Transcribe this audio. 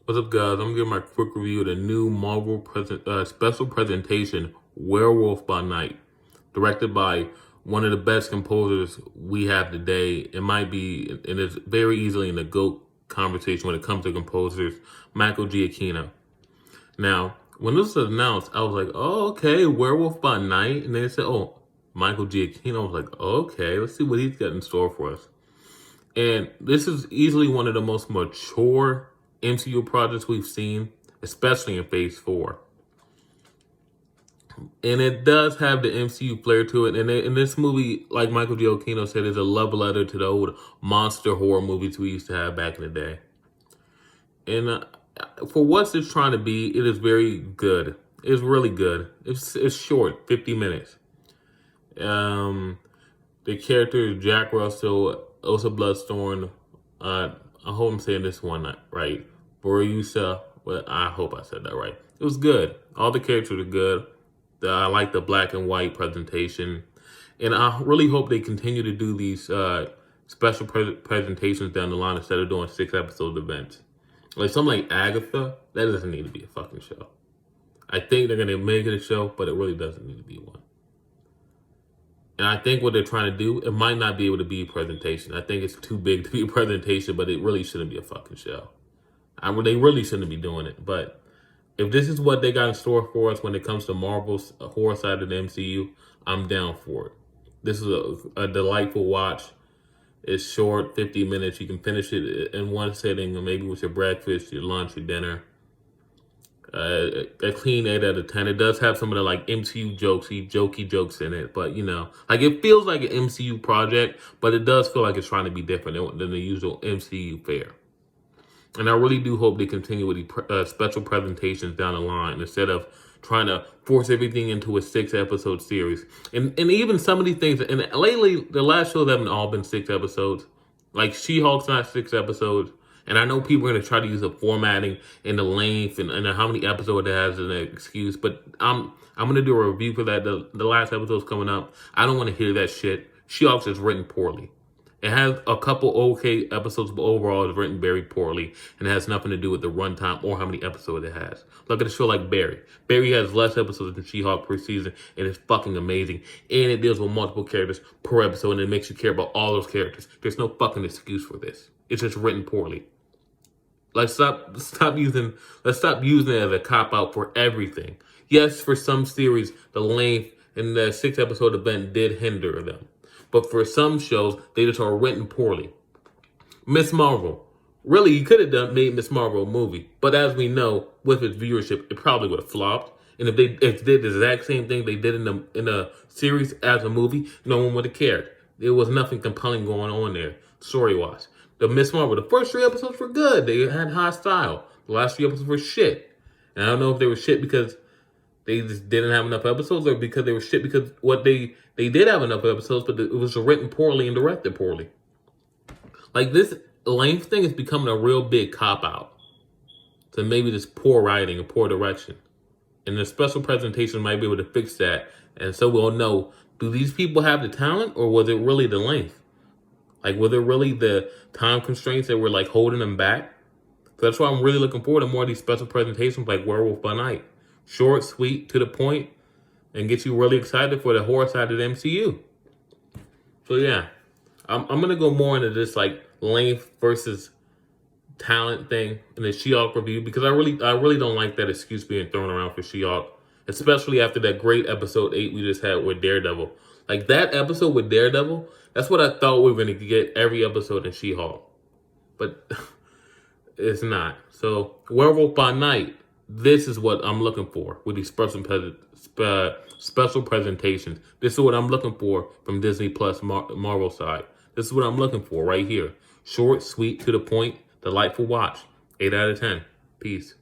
What's up, guys? I'm gonna give my quick review of the new Marvel special presentation, Werewolf by Night, directed by one of the best composers we have today. It might be, and it's very easily in the GOAT conversation when it comes to composers, Michael Giacchino. Now, when this was announced, I was like, oh, okay, Werewolf by Night. And they said, oh, Michael Giacchino. I was like, okay, let's see what he's got in store for us. And this is easily one of the most mature MCU projects we've seen, especially in Phase 4. And it does have the MCU flair to it. And in this movie, like Michael Giacchino said, is a love letter to the old monster horror movies we used to have back in the day. And for what it's trying to be, it is very good. It's really good. It's short, 50 minutes. The character is Jack Russell, Osa Bloodstone. I hope I'm saying this one right. Borusa. Well, I hope I said that right. It was good. All the characters are good. I like the black and white presentation. And I really hope they continue to do these special presentations down the line instead of doing 6-episode events. Like something like Agatha, that doesn't need to be a fucking show. I think they're going to make it a show, but it really doesn't need to be one. And I think what they're trying to do, it might not be able to be a presentation. I think it's too big to be a presentation, but it really shouldn't be a fucking show. They really shouldn't be doing it. But if this is what they got in store for us when it comes to Marvel's horror side of the MCU, I'm down for it. This is a delightful watch. It's short, 50 minutes. You can finish it in one sitting, or maybe with your breakfast, your lunch, your dinner. A clean 8 out of 10. It does have some of the like MCU jokey jokes in it, but you know, like it feels like an MCU project, but it does feel like it's trying to be different than the usual MCU fare. And I really do hope they continue with the special presentations down the line instead of trying to force everything into a 6-episode series. And even some of these things, and lately the last shows haven't all been 6 episodes. Like She-Hulk's not 6 episodes. And I know people are going to try to use the formatting and the length and how many episodes it has as an excuse. But I'm going to do a review for that. The last episode's coming up. I don't want to hear that shit. She-Hulk's is written poorly. It has a couple okay episodes, but overall it's written very poorly. And it has nothing to do with the runtime or how many episodes it has. Look at a show like Barry. Barry has less episodes than She-Hulk per season. And it's fucking amazing. And it deals with multiple characters per episode. And it makes you care about all those characters. There's no fucking excuse for this. It's just written poorly. Let's stop using it as a cop-out for everything. Yes, for some series, the length and the 6-episode event did hinder them. But for some shows, they just are written poorly. Miss Marvel. Really, you could have made Miss Marvel a movie. But as we know, with its viewership, it probably would have flopped. And if they did the exact same thing they did in a series as a movie, no one would have cared. There was nothing compelling going on there, story-wise. The Miss Marvel, the first 3 episodes were good. They had high style. The last 3 episodes were shit. And I don't know if they were shit because they just didn't have enough episodes or because they were shit because they did have enough episodes, but it was written poorly and directed poorly. Like this length thing is becoming a real big cop-out. So maybe just poor writing or poor direction. And the special presentation might be able to fix that. And so we'll know, do these people have the talent or was it really the length? Like, were there really the time constraints that were, like, holding them back? So that's why I'm really looking forward to more of these special presentations like Werewolf by Night. Short, sweet, to the point, and get you really excited for the horror side of the MCU. So, yeah. I'm going to go more into this, like, length versus talent thing in the She-Hulk review because I really don't like that excuse being thrown around for She-Hulk, especially after that great episode 8 we just had with Daredevil. Like, that episode with Daredevil, that's what I thought we were going to get every episode in She-Hulk. But it's not. So, Werewolf by Night, this is what I'm looking for with these special presentations. This is what I'm looking for from Disney Plus Marvel side. This is what I'm looking for right here. Short, sweet, to the point, delightful watch. 8 out of 10. Peace.